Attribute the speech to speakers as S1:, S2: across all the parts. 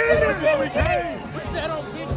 S1: That's what we came. Push that on people.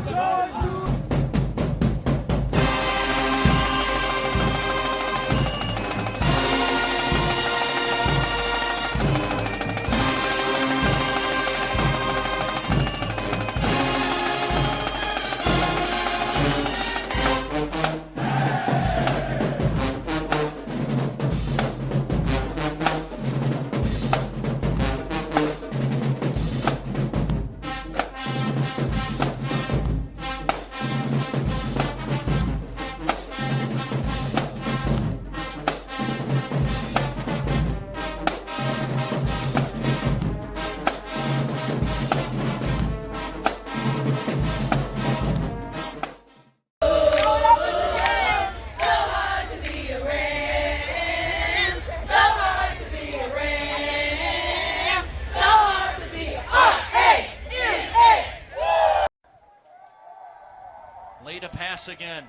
S2: Lead a pass again.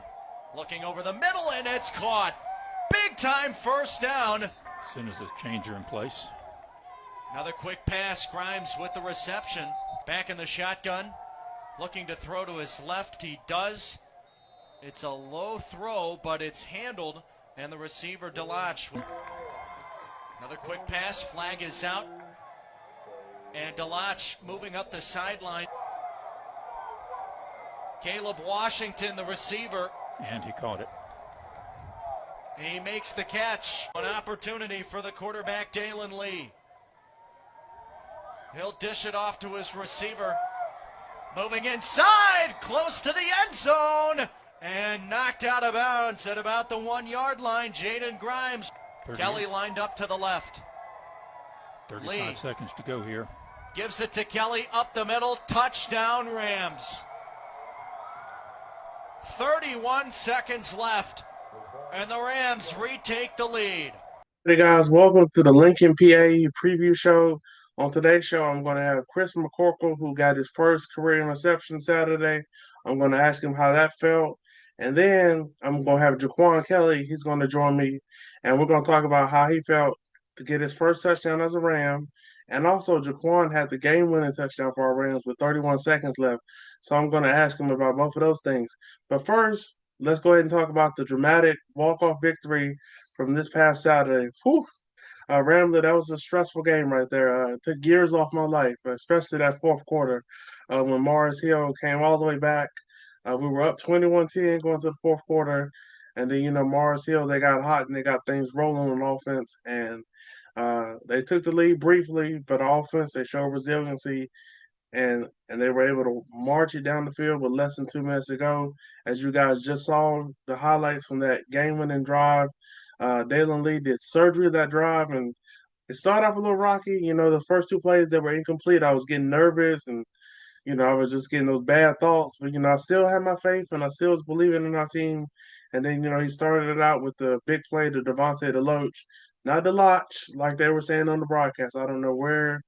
S2: Looking over the middle, and it's caught. Big time first down.
S1: As soon as the changer in place.
S2: Another quick pass. Grimes with the reception. Back in the shotgun. Looking to throw to his left. He does. It's a low throw, but it's handled. And the receiver, DeLoach. Another quick pass. Flag is out. And DeLoach moving up the sideline. Caleb Washington, the receiver.
S1: And he caught it.
S2: He makes the catch. An opportunity for the quarterback, Dalen Lee. He'll dish it off to his receiver. Moving inside, close to the end zone. And knocked out of bounds at about the 1 yard line. Jaden Grimes. Kelly lined up to the left.
S1: 35
S2: Lee
S1: seconds to go here.
S2: gives it to Kelly up the middle. Touchdown, Rams. 31 seconds left, and the Rams retake the lead.
S3: Hey guys, welcome to the Lincoln, PA preview show. On today's show, I'm going to have Chris McCorkle, who got his first career interception Saturday. I'm going to ask him how that felt. And then I'm going to have JaQuan Kelly. He's going to join me, and we're going to talk about how he felt to get his first touchdown as a Ram. And also, JaQuan had the game-winning touchdown for our Rams with 31 seconds left. So I'm going to ask him about both of those things. But first, let's go ahead and talk about the dramatic walk-off victory from this past Saturday. Whew. Rambler, that was a stressful game right there. It took years off my life, especially that fourth quarter when Morris Hill came all the way back. We were up 21-10 going to the fourth quarter. And then, Morris Hill, they got hot and they got things rolling on offense. And they took the lead briefly, but offense, they showed resiliency. And they were able to march it down the field with less than 2 minutes to go. As you guys just saw, the highlights from that game-winning drive. Dalen Lee did surgery that drive, and it started off a little rocky. The first two plays that were incomplete, I was getting nervous, and I was just getting those bad thoughts. But I still had my faith, and I still was believing in our team. And then he started it out with the big play to Devontae DeLoach, not DeLoach, like they were saying on the broadcast. I don't know where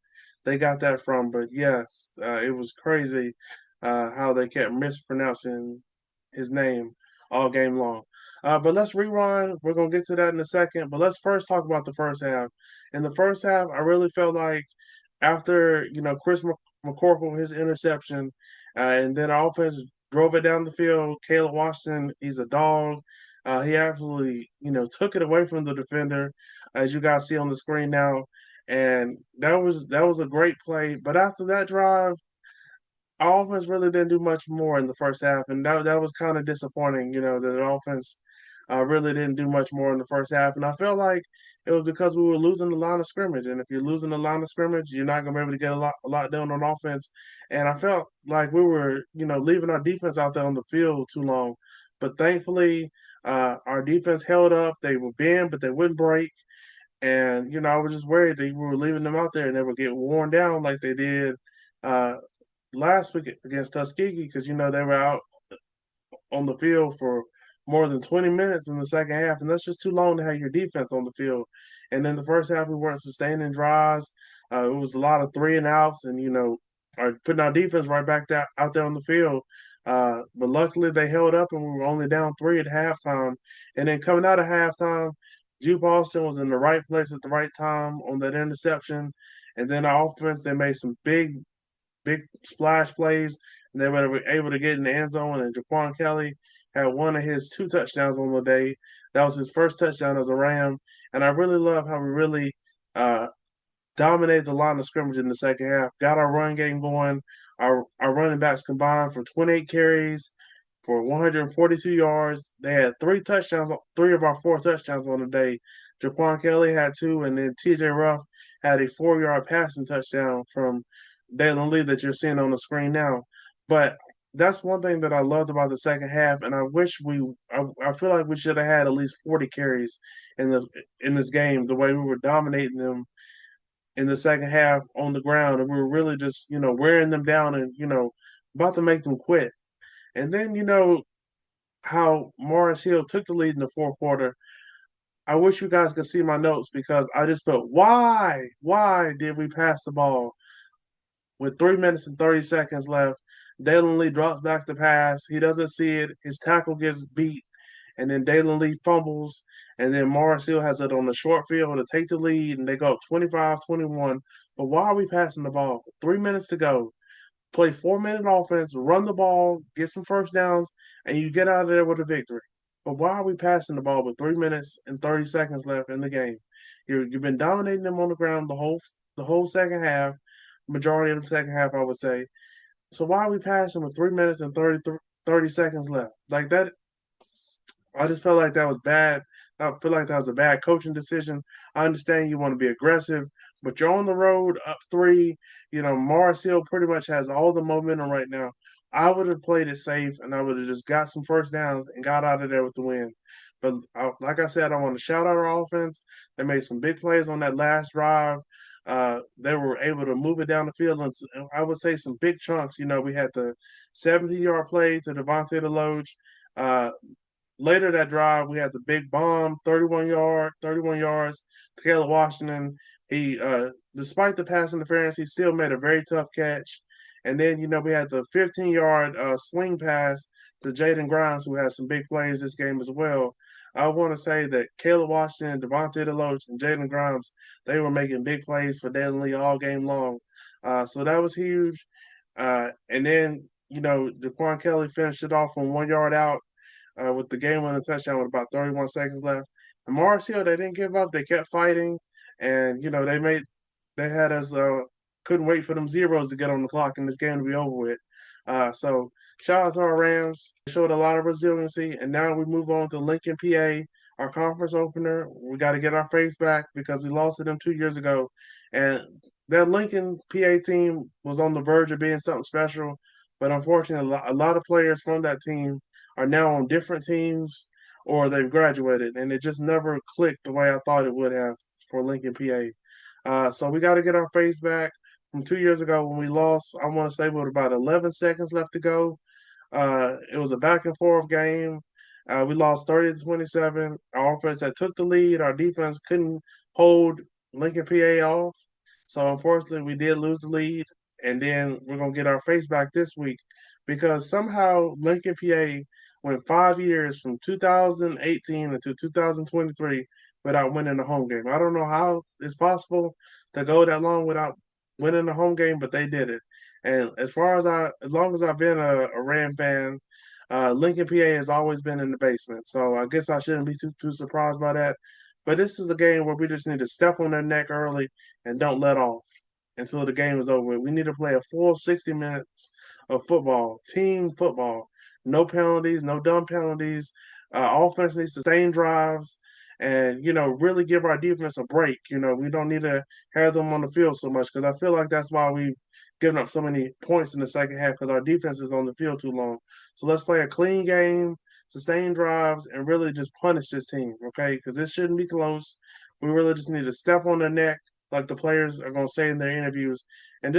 S3: they got that from, but yes, it was crazy how they kept mispronouncing his name all game long. But let's rewind. We're going to get to that in a second. But let's first talk about the first half. In the first half, I really felt like after, Chris McCorkle, his interception, and then our offense drove it down the field. Caleb Washington, he's a dog. He absolutely, took it away from the defender, as you guys see on the screen now. And that was a great play. But after that drive, our offense really didn't do much more in the first half, and that was kind of disappointing. That the offense really didn't do much more in the first half, and I felt like it was because we were losing the line of scrimmage. And if you're losing the line of scrimmage, you're not going to be able to get a lot done on offense. And I felt like we were, leaving our defense out there on the field too long. But thankfully, our defense held up. They would bend, but they wouldn't break. And I was just worried that we were leaving them out there and they would get worn down like they did last week against Tuskegee, because they were out on the field for more than 20 minutes in the second half, and that's just too long to have your defense on the field. And then the first half, we weren't sustaining drives. It was a lot of 3 and outs, and putting our defense right back out there on the field. But luckily, they held up, and we were only down 3 at halftime. And then coming out of halftime, Juke Austin was in the right place at the right time on that interception. And then our offense, they made some big big splash plays, and they were able to get in the end zone. And JaQuan Kelly had one of his 2 touchdowns on the day. That was his first touchdown as a Ram, and I really love how we really uh, dominated the line of scrimmage in the second half. Got our run game going. Our running backs combined for 28 carries for 142 yards. They had 3 touchdowns, 3 of our 4 touchdowns on the day. JaQuan Kelly had 2, and then TJ Ruff had a 4-yard passing touchdown from Dalen Lee that you're seeing on the screen now. But that's one thing that I loved about the second half, and I feel like we should have had at least 40 carries in this game. The way we were dominating them in the second half on the ground, and we were really just wearing them down and about to make them quit. And then how Morris Hill took the lead in the fourth quarter. I wish you guys could see my notes because I just felt why did we pass the ball with 3 minutes and 30 seconds left? Dalen Lee drops back the pass. He doesn't see it. His tackle gets beat, and then Dalen Lee fumbles, and then Morris Hill has it on the short field to take the lead, and they go up 25-21. But why are we passing the ball? 3 minutes to go. Play 4-minute offense, run the ball, get some first downs, and you get out of there with a victory. But why are we passing the ball with 3 minutes and 30 seconds left in the game? You've been dominating them on the ground the whole second half, majority of the second half, I would say. So why are we passing with 3 minutes and 30 seconds left? Like that, I just felt like that was bad. I feel like that was a bad coaching decision. I understand you want to be aggressive, but you're on the road up 3. Morris Hill pretty much has all the momentum right now. I would have played it safe, and I would have just got some first downs and got out of there with the win. But like I said, I want to shout out our offense. They made some big plays on that last drive. They were able to move it down the field, and I would say some big chunks. We had the 70-yard play to Devontae DeLoach. Uh, Later that drive, we had the big bomb, 31 yards to Caleb Washington. He, despite the pass interference, he still made a very tough catch. And then, we had the 15-yard swing pass to Jaden Grimes, who had some big plays this game as well. I want to say that Caleb Washington, Devontae DeLoach, and Jaden Grimes, they were making big plays for Dalen Lee all game long. So that was huge. And then, JaQuan Kelly finished it off from 1 yard out with the game-winning touchdown with about 31 seconds left. And Morris Hill, they didn't give up. They kept fighting, and they had us couldn't wait for them zeros to get on the clock and this game to be over with. So shout out to our Rams. They showed a lot of resiliency, and now we move on to Lincoln, PA, our conference opener. We got to get our faith back because we lost to them 2 years ago, and that Lincoln, PA team was on the verge of being something special, but unfortunately, a lot of players from that team are now on different teams or they've graduated, and it just never clicked the way I thought it would have for Lincoln, PA. So we got to get our face back from 2 years ago when we lost. I want to say with about 11 seconds left to go. It was a back and forth game. We lost 30-27. Our offense that took the lead. Our defense couldn't hold Lincoln, PA off. So unfortunately, we did lose the lead. And then we're gonna get our face back this week because somehow Lincoln, PA went 5 years from 2018 until 2023 without winning a home game. I don't know how it's possible to go that long without winning a home game, but they did it. And as long as I've been a Ram fan, Lincoln, PA has always been in the basement. So I guess I shouldn't be too surprised by that. But this is a game where we just need to step on their neck early and don't let off until the game is over. We need to play a full 60 minutes of football, team football. No penalties, no dumb penalties. Offense needs sustained drives and, really give our defense a break. We don't need to have them on the field so much because I feel like that's why we've given up so many points in the second half because our defense is on the field too long. So let's play a clean game, sustain drives, and really just punish this team, okay? Because this shouldn't be close. We really just need to step on their neck, like the players are going to say in their interviews. And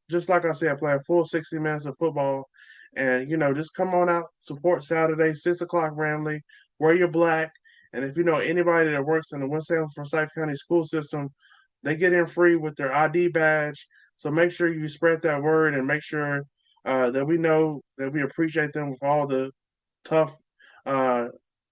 S3: just like I said, play a full 60 minutes of football. And, just come on out, support Saturday, 6 o'clock Ramley, wear your black. And if you know anybody that works in the Winston Forsyth County school system, they get in free with their ID badge. So make sure you spread that word and make sure that we know that we appreciate them with all the tough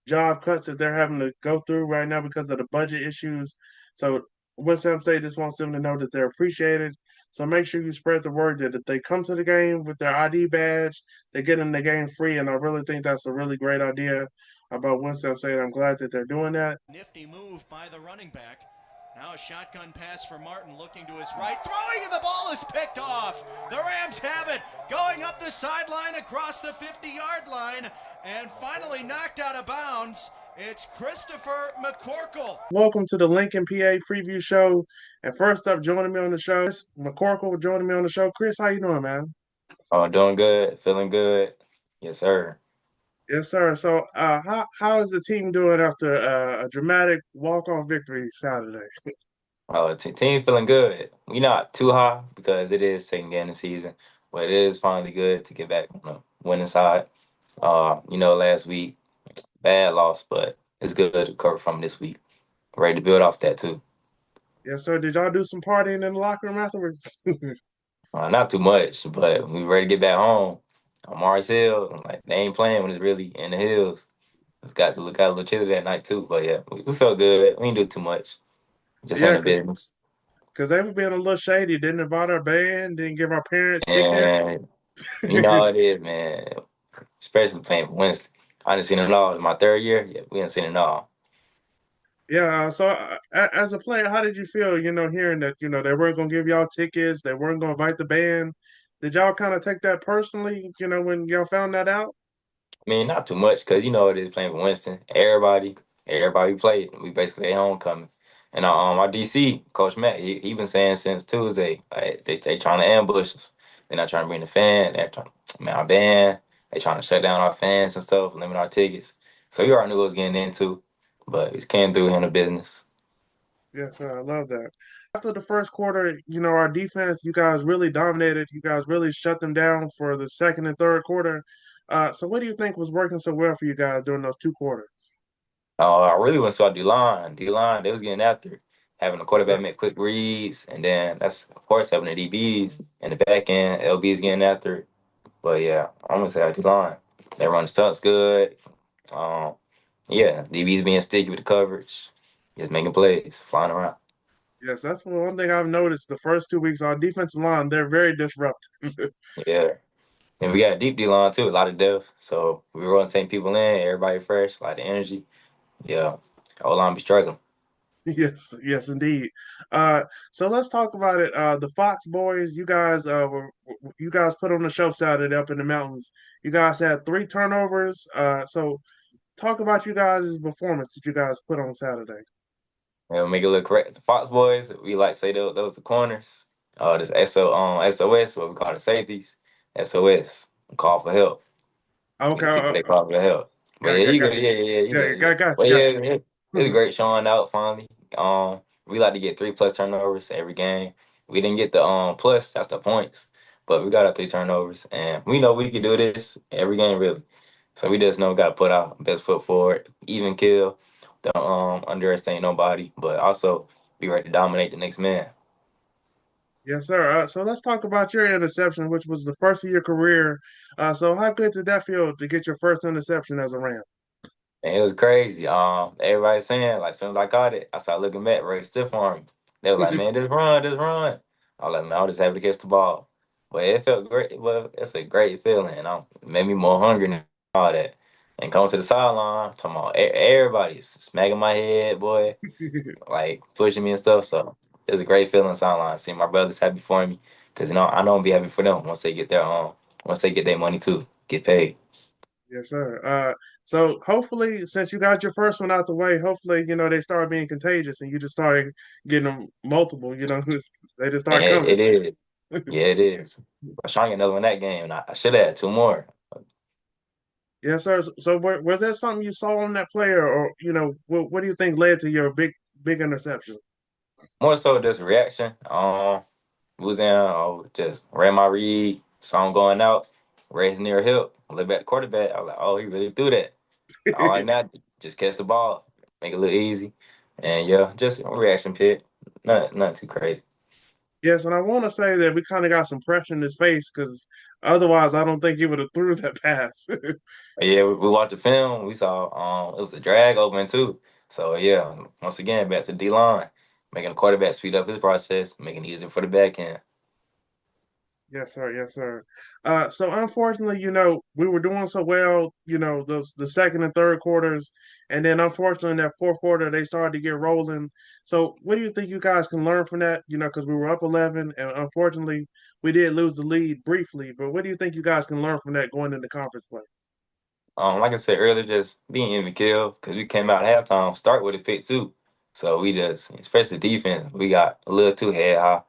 S3: job cuts that they're having to go through right now because of the budget issues. So Winston State just wants them to know that they're appreciated. So make sure you spread the word that if they come to the game with their ID badge, they get in the game free. And I really think that's a really great idea about Winston-Salem. I'm glad that they're doing that.
S2: Nifty move by the running back. Now a shotgun pass for Martin, looking to his right, throwing, and the ball is picked off. The Rams have it, going up the sideline across the 50-yard line, and finally knocked out of bounds. It's Christopher McCorkle.
S3: Welcome to the Lincoln PA preview show. And first up, joining me on the show is McCorkle joining me on the show. Chris, how you doing, man?
S4: Oh, doing good, feeling good. Yes, sir.
S3: Yes, sir. So, how is the team doing after a dramatic walk-off victory Saturday?
S4: Team feeling good. We not too high because it is second game of the season, but it is finally good to get back on the winning side. Last week bad loss, but it's good to recover from this week. Ready to build off that too.
S3: Yes, sir. Did y'all do some partying in the locker room afterwards?
S4: Not too much, but we ready to get back home. On Mars Hill, like they ain't playing when it's really in the hills. It's got to look out a little chilly that night too, but yeah, we felt good. We didn't do too much. Just
S3: Yeah,
S4: handle business.
S3: because they were being a little shady. Didn't invite our band. Didn't give our parents tickets.
S4: And you know how it is, man. Especially playing for Winston. I didn't seen it all. In my third year, yeah, we didn't seen it all.
S3: Yeah. So, as a player, how did you feel? Hearing that they weren't gonna give y'all tickets. They weren't gonna invite the band. Did y'all kind of take that personally? When y'all found that out?
S4: I mean, not too much because you know it is playing for Winston. Everybody played. We basically at homecoming. And our DC Coach Matt, he been saying since Tuesday, like, they trying to ambush us. They're not trying to bring the fan. They're trying, man, our band. They trying to shut down our fans and stuff, limit our tickets. So we already knew what was getting into, but we just came through handle business.
S3: Yes, sir. I love that. After the first quarter, our defense, you guys really dominated. You guys really shut them down for the second and third quarter. So what do you think was working so well for you guys during those two quarters?
S4: I really want to start D-line. D-line, they was getting after it. Having a
S3: Yes,
S4: quarterback
S3: sir.
S4: make quick reads, and then that's, of course, having the DBs in the back end. LB's getting after it. But yeah, I'm going to say our D-line. They run stunts good. Um, yeah, DB's being sticky with the coverage. Just making plays, flying around.
S3: Yes, that's one thing I've noticed the first 2 weeks. Our defensive line, they're very disruptive.
S4: Yeah. And we got a deep D-line, too, a lot of depth. So we were going to take people in, everybody fresh, a lot of energy. Yeah, O-line be struggling.
S3: Yes, yes, indeed. So let's talk about it. The Fox boys, you guys put on the show Saturday up in the mountains. You guys had three turnovers. So talk about you guys' performance that you guys put on Saturday.
S4: And make it look correct. The Fox boys, we like say those the corners. This SOS, what we call the safeties. SOS, call for help.
S3: Okay,
S4: The people they call for help. But
S3: got,
S4: yeah,
S3: got,
S4: you
S3: got,
S4: good. Yeah, you
S3: yeah,
S4: good. Yeah.
S3: got
S4: But
S3: you,
S4: yeah,
S3: got
S4: it was
S3: you.
S4: great showing out finally. We like to get 3+ turnovers every game. We didn't get the plus, that's the points. But we got our 3 turnovers, and we know we can do this every game really. So we just know we got to put our best foot forward, even kill, don't underestimate nobody, but also be ready to dominate the next man.
S3: Yes, sir. So let's talk about your interception, which was the first of your career. So how good did that feel to get your first interception as a Ram?
S4: And it was crazy. Everybody saying, like, as soon as I caught it, I started looking back, ready to stiff arm. They were like, man, just run, just run. I was like, man, I was just happy to catch the ball. But it felt great. Well, it's a great feeling. It made me more hungry and all that. And coming to the sideline, talking about everybody's smacking my head, boy, like pushing me and stuff. So it was a great feeling sideline. Seeing my brothers happy for me. Because, I know I'm be happy for them once they get their money too, get paid.
S3: Yes, sir. So hopefully, since you got your first one out the way, hopefully, they start being contagious and you just started getting them multiple, they just
S4: And
S3: start
S4: it
S3: coming.
S4: is. Yeah, it is. I was trying to get another one that game, and I should have had two more.
S3: Yes, sir. So was that something you saw on that player, or what do you think led to your big interception?
S4: More so just reaction. Was in, just ran my read, saw him going out, raised near hip, look back the quarterback. I was like, oh, he really threw that. All right, now just catch the ball, make it look easy, and yeah, just a reaction pit. Nothing too crazy.
S3: Yes, and I want to say that we kind of got some pressure in his face because otherwise, I don't think he would have threw that pass.
S4: But yeah, we watched the film. We saw it was a drag open too. So yeah, once again back to D line, making the quarterback speed up his process, making it easier for the back end.
S3: Yes, sir. Yes, sir. So unfortunately, we were doing so well, the second and third quarters, and then unfortunately in that fourth quarter they started to get rolling. So what do you think you guys can learn from that? Because we were up 11, and unfortunately we did lose the lead briefly. But what do you think you guys can learn from that going into conference play?
S4: Like I said earlier, just being even kill because we came out at halftime, start with a pick too. So we just, especially defense, we got a little too head high.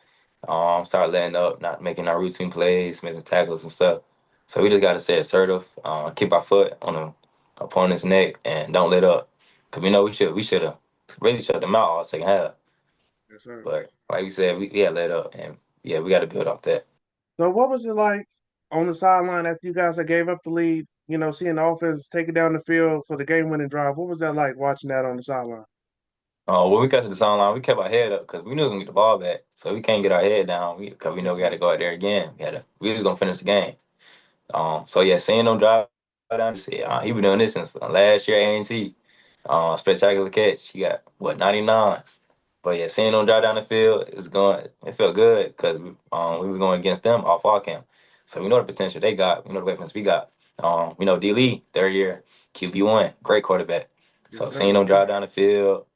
S4: Started letting up, not making our routine plays, missing tackles and stuff. So we just got to stay assertive, keep our foot on the opponent's neck, and don't let up. Cause we know we should have really shut them out all second half.
S3: Yes, sir.
S4: But like you said, we had let up, and yeah, we got to build off that.
S3: So what was it like on the sideline after you guys had gave up the lead? Seeing the offense take it down the field for the game-winning drive. What was that like watching that on the sideline?
S4: When we got to the sideline, we kept our head up because we knew we were gonna get the ball back. So we can't get our head down because we know
S3: Yes,
S4: we had
S3: sir.
S4: to go out there again. We was gonna finish the game. So yeah, seeing them drive down, he been doing this since last year at A&T. Spectacular catch. He got what 99. But yeah, seeing them drive down the field it felt good because we were going against them off our camp. So we know the potential they got. We know the weapons we got. We know D Lee, third year QB1, great quarterback.
S3: Yes,
S4: So
S3: sir.
S4: seeing them drive down the field,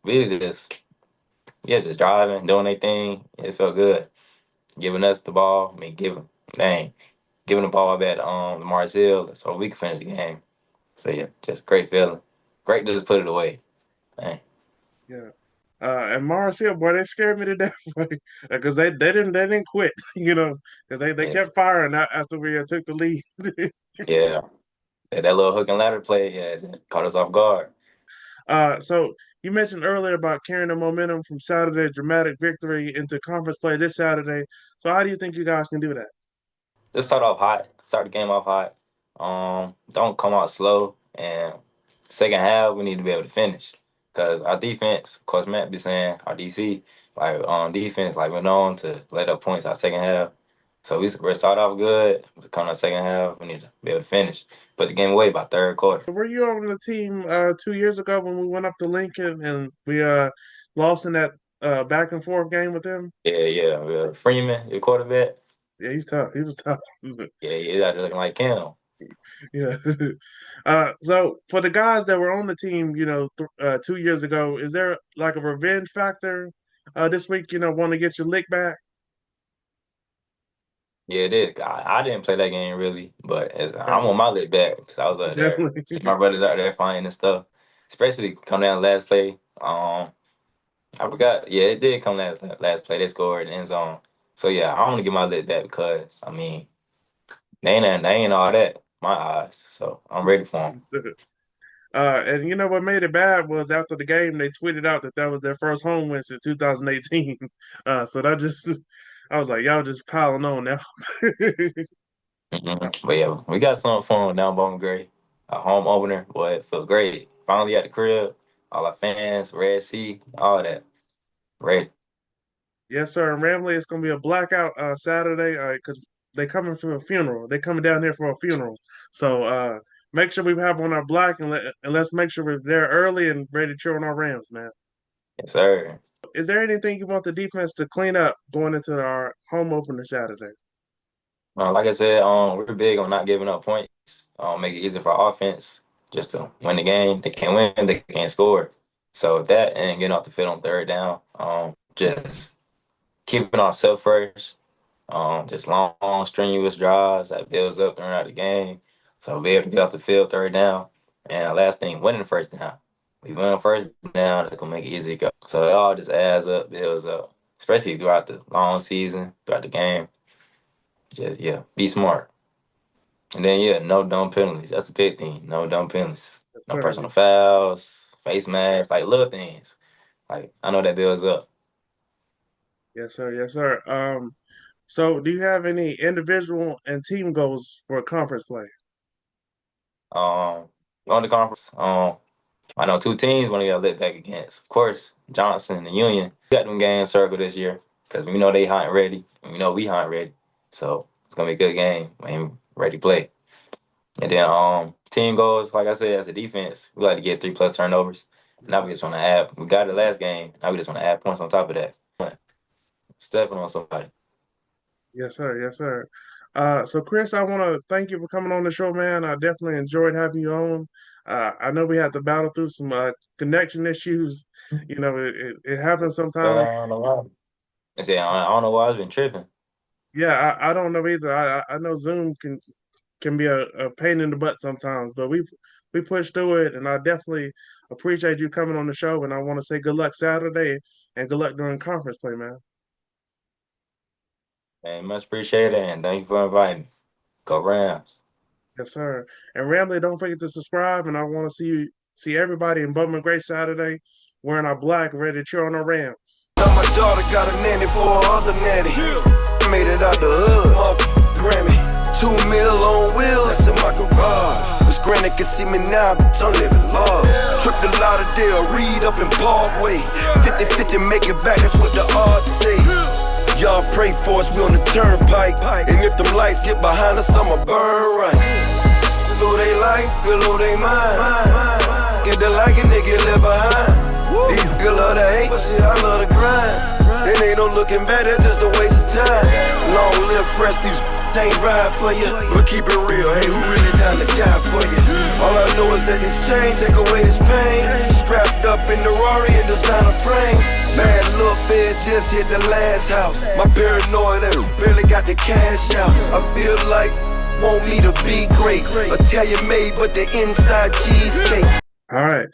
S4: really just driving, doing their thing. It felt good. Giving us the ball, I mean, giving the ball back to Marcel so we could finish the game. So yeah, just great feeling. Great to just put it away. Dang.
S3: Yeah. And Mars Hill, boy, they scared me to death, because they didn't quit, because they
S4: Yeah,
S3: kept firing after we took the lead.
S4: yeah. That little hook and ladder play, yeah, it caught us off guard.
S3: So you mentioned earlier about carrying the momentum from Saturday's dramatic victory into conference play this Saturday. So how do you think you guys can do that?
S4: Just start off hot. Start the game off hot. Don't come out slow. And second half, we need to be able to finish. Because our defense, of course, Matt be saying, our DC, like on defense, like we're known to let up points our second half. So we start off good. We come out second half, we need to be able to finish. Put the game away by third quarter.
S3: Were you on the team 2 years ago when we went up to Lincoln and we lost in that back and forth game with them?
S4: Yeah, yeah. Freeman, your quarterback.
S3: Yeah, he's tough. He was tough.
S4: Yeah, he's out there looking like Cam.
S3: Yeah. So for the guys that were on the team, 2 years ago, is there like a revenge factor this week? Want to get your lick back?
S4: Yeah, it is. I didn't play that game really, but I'm on
S3: Gotcha.
S4: my lit back because I was out there.
S3: Definitely.
S4: See my brothers out there fighting and stuff. Especially come down last play. I forgot. Yeah, it did come last play. They scored in the end zone. So yeah, I want to get my lit back because I mean they ain't all that my eyes. So I'm ready for them.
S3: And what made it bad was after the game, they tweeted out that was their first home win since 2018. So I was like, y'all just piling on now.
S4: But yeah, we got something for them down Bowman Gray. A home opener. Boy, it felt great. Finally at the crib. All our fans, Red Sea, all that. Ready.
S3: Yes, sir. In Ramley, it's gonna be a blackout Saturday because they coming to a funeral. They coming down here for a funeral. So make sure we have on our black and let's make sure we're there early and ready to cheer on our Rams, man.
S4: Yes, sir.
S3: Is there anything you want the defense to clean up going into our home opener Saturday?
S4: Like I said, we're big on not giving up points. Make it easier for our offense just to win the game. They can't win, they can't score. So that and getting off the field on third down, just keeping ourselves first. Just long, strenuous drives that builds up throughout the game. So be able to get off the field third down. And last thing, winning first down. We win first down, it's gonna make it easy to go. So it all just adds up, builds up, especially throughout the long season, throughout the game. Just yeah, be smart. And then yeah, no dumb penalties. That's the big thing. No dumb penalties.
S3: Yes,
S4: No
S3: sir.
S4: personal fouls, face masks, like little things. Like I know that builds up.
S3: Yes, sir. Yes, sir. So do you have any individual and team goals for conference play?
S4: Going to conference. I know two teams want to get lit back against. Of course, Johnson and Union. We got them games circled this year because we know they hot and ready, and we know we hot and ready. So it's gonna be a good game and ready to play. And then team goals, like I said, as a defense, we like to get 3+ turnovers.
S3: Yes,
S4: Now we
S3: sir.
S4: just want to add. We got it last game. Now we just want to add points on top of that. Stepping on somebody.
S3: Yes, sir. Yes, sir. So Chris, I want to thank you for coming on the show, man. I definitely enjoyed having you on. I know we had to battle through some connection issues. You know, it happens
S4: But I
S3: sometimes.
S4: don't know why. I said I don't know why I've been tripping.
S3: Yeah, I don't know either. I know Zoom can be a pain in the butt sometimes, but we pushed through it, and I definitely appreciate you coming on the show. And I want to say good luck Saturday and good luck during conference play, man.
S4: And much appreciated, and thank you for inviting me. Go Rams.
S3: Yes, sir. And Ramley, don't forget to subscribe. And I want to see everybody in Bowman Gray Saturday wearing our black, ready to cheer on our Rams.
S5: Now my daughter got a nanny for her other nanny. Made it out the hood, Grammy. 2 mil on wheels in my garage. Miss Granny can see me now, bitch, I'm living large. Tripped a lot of Dale, read up in Parkway. 50-50, make it back, that's what the odds say. Y'all pray for us, we on the turnpike. And if them lights get behind us, I'ma burn right. Good they like, good they mind. Get the like and they get left behind. These niggas love to hate, but shit, I love to grind. It ain't no looking back, that's just a waste of time. Long live fresh, these ain't ride for you. But keep it real, hey, who really down to die for you? All I know is that this chain take away this pain. Strapped up in the Rari and designer frame. Bad little feds just hit the last house. My paranoid, they barely got the cash out. I feel like want me to be great. Italian made, but the inside cheesecake.
S3: All right.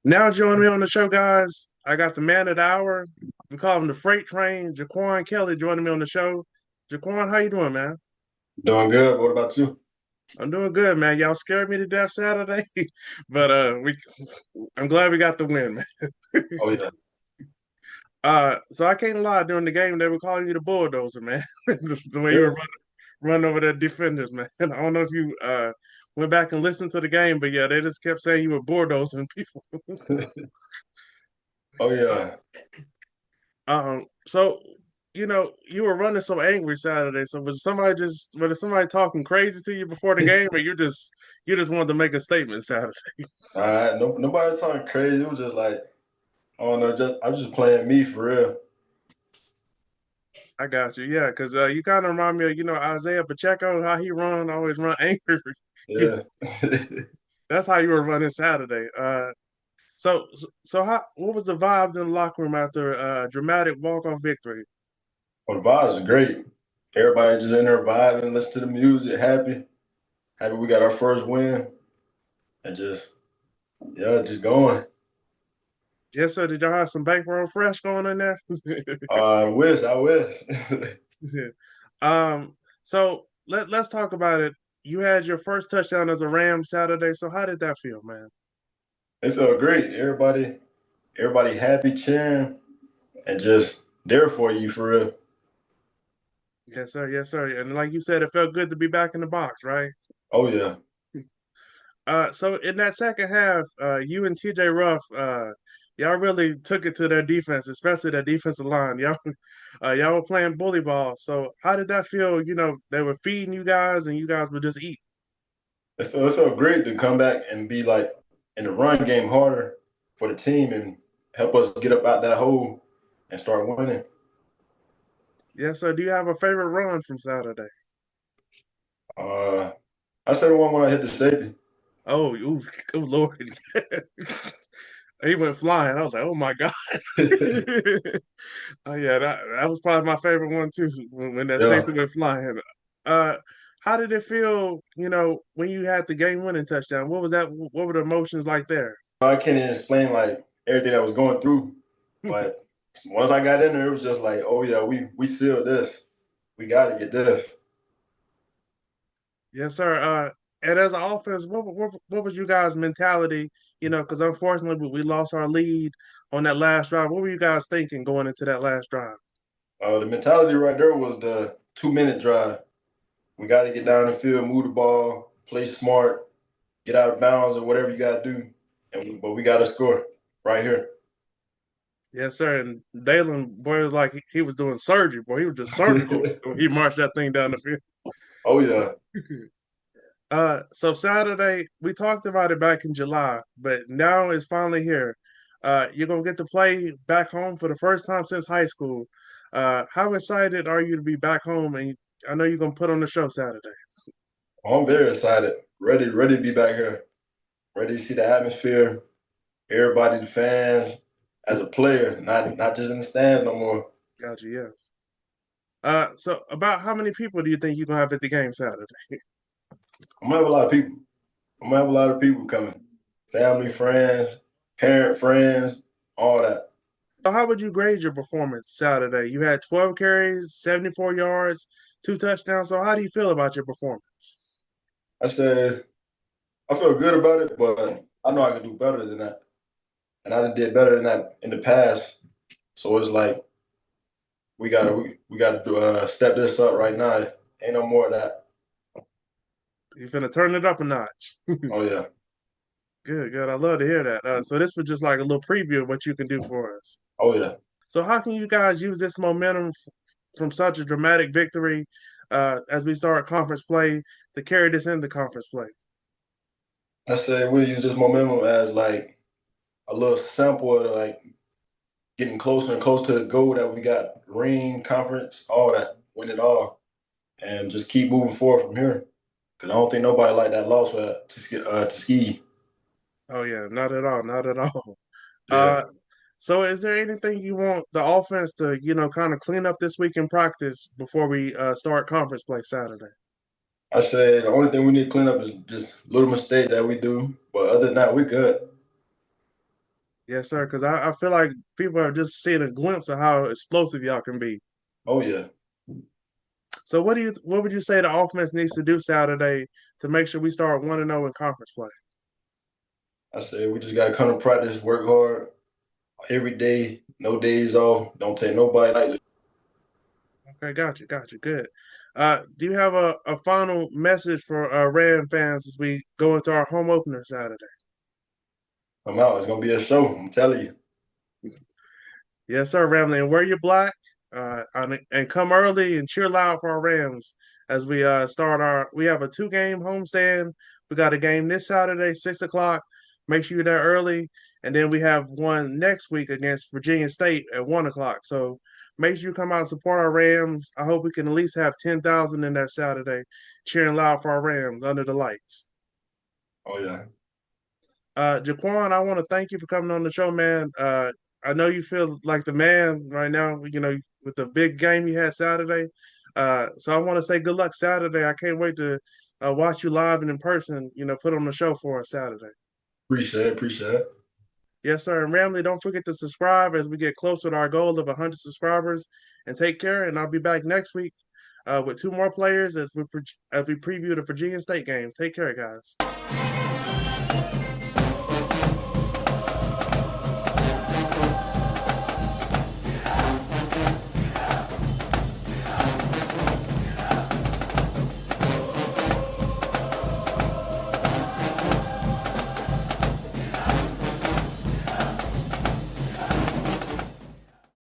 S3: Now joining me on the show, guys. I got the man of the hour. We call him the freight train, JaQuan Kelly, joining me on the show. JaQuan, how you doing, man?
S6: Doing good. What about you?
S3: I'm doing good, man. Y'all scared me to death Saturday, but I'm glad we got the win, man.
S6: Oh yeah.
S3: So I can't lie. During the game, they were calling you the bulldozer, man. The way you
S6: Yeah.
S3: were run over the defenders, man. I don't know if you went back and listened to the game, but yeah, they just kept saying you were bulldozing people.
S6: Oh yeah.
S3: So you were running so angry Saturday. So was somebody talking crazy to you before the game, or you just wanted to make a statement Saturday?
S6: All right. No, nobody was talking crazy. It was just like, I don't know. I'm just playing me for real.
S3: I got you, yeah, because you kind of remind me of Isaiah Pacheco, how he always run angry. You-
S6: Yeah.
S3: That's how you were running Saturday. So what was the vibes in the locker room after a dramatic walk-off victory?
S6: Well, the vibes are great. Everybody just in there vibing, listen to the music, happy we got our first win, and just going.
S3: Yes, sir. Did y'all have some bankroll fresh going in there?
S6: I wish.
S3: So let's talk about it. You had your first touchdown as a Ram Saturday. So how did that feel, man?
S6: It felt great. Everybody happy, cheering, and just there for you for real.
S3: Yes, sir. Yes, sir. And like you said, it felt good to be back in the box, right?
S6: Oh yeah.
S3: So in that second half, you and TJ Ruff, y'all really took it to their defense, especially their defensive line. Y'all were playing bully ball. So how did that feel? They were feeding you guys, and you guys would just eat.
S6: It felt great to come back and be like in the run game harder for the team and help us get up out that hole and start winning.
S3: Yes, sir. Do you have a favorite run from Saturday?
S6: Uh, I said one when I hit the safety.
S3: Oh, ooh, oh Lord. He went flying. I was like, oh my God. Oh yeah, that was probably my favorite one too, when that
S6: Yeah,
S3: safety went flying. Uh, how did it feel, when you had the game winning touchdown? What was that? What were the emotions like there?
S6: I can't even explain like everything I was going through, but once I got in there, it was just like, oh yeah, we sealed this. We got to get this.
S3: Yes, sir. And as an offense, what was you guys' mentality? Because unfortunately we lost our lead on that last drive. What were you guys thinking going into that last drive?
S6: The mentality right there was the 2 minute drive. We got to get down the field, move the ball, play smart, get out of bounds or whatever you got to do. But we got to score right here.
S3: Yes, sir. And Dalen, boy, was like he was doing surgery, boy. He was just surgical when he marched that thing down the field.
S6: Oh yeah.
S3: So Saturday, we talked about it back in July, but now it's finally here. You're gonna get to play back home for the first time since high school. How excited are you to be back home? And I know you're gonna put on the show Saturday.
S6: I'm very excited. Ready to be back here. Ready to see the atmosphere, everybody, the fans, as a player, not just in the stands no more.
S3: Gotcha. Yes. So about how many people do you think you're gonna have at the game Saturday?
S6: I'm gonna have a lot of people. I'm gonna have a lot of people coming. Family, friends, parent, friends, all that.
S3: So how would you grade your performance Saturday? You had 12 carries, 74 yards, 2 touchdowns. So how do you feel about your performance?
S6: I said I feel good about it, but I know I can do better than that. And I done did better than that in the past. So it's like we gotta step this up right now. Ain't no more of that.
S3: You finna turn it up a notch.
S6: Oh yeah.
S3: Good, good. I love to hear that. So this was just like a little preview of what you can do for us.
S6: Oh yeah.
S3: So how can you guys use this momentum from such a dramatic victory as we start conference play to carry this into conference play?
S6: I said we'll use this momentum as like a little sample of like getting closer and closer to the goal that we got, ring, conference, all that, win it all, and just keep moving forward from here. Because I don't think nobody like that loss for Tuskegee.
S3: Oh yeah, not at all, not at all.
S6: Yeah.
S3: So is there anything you want the offense to, kind of clean up this week in practice before we start conference play Saturday?
S6: I said the only thing we need to clean up is just little mistakes that we do. But other than that, we're good.
S3: Yes, sir. Because I feel like people are just seeing a glimpse of how explosive y'all can be.
S6: Oh yeah.
S3: So what would you say the offense needs to do Saturday to make sure we start 1-0 in conference play?
S6: I said we just gotta come to practice, work hard every day, no days off. Don't take nobody lightly.
S3: Okay, got you. Good. Do you have a final message for Ram fans as we go into our home opener Saturday?
S6: I'm out. It's gonna be a show. I'm telling you.
S3: Yes, sir, Ramley. And wear your black, and come early and cheer loud for our Rams as we start we have a 2-game homestand. We got a game this Saturday, 6 o'clock. Make sure you're there early. And then we have one next week against Virginia State at 1 o'clock. So make sure you come out and support our Rams. I hope we can at least have 10,000 in there Saturday cheering loud for our Rams under the lights.
S6: Oh yeah.
S3: JaQuan, I want to thank you for coming on the show, man. I know you feel like the man right now, with the big game you had Saturday. So I want to say good luck Saturday. I can't wait to watch you live and in person, put on the show for us Saturday.
S6: Appreciate it.
S3: Yes, sir. And Ramley, don't forget to subscribe as we get closer to our goal of 100 subscribers. And take care. And I'll be back next week with 2 more players as we preview the Virginia State game. Take care, guys.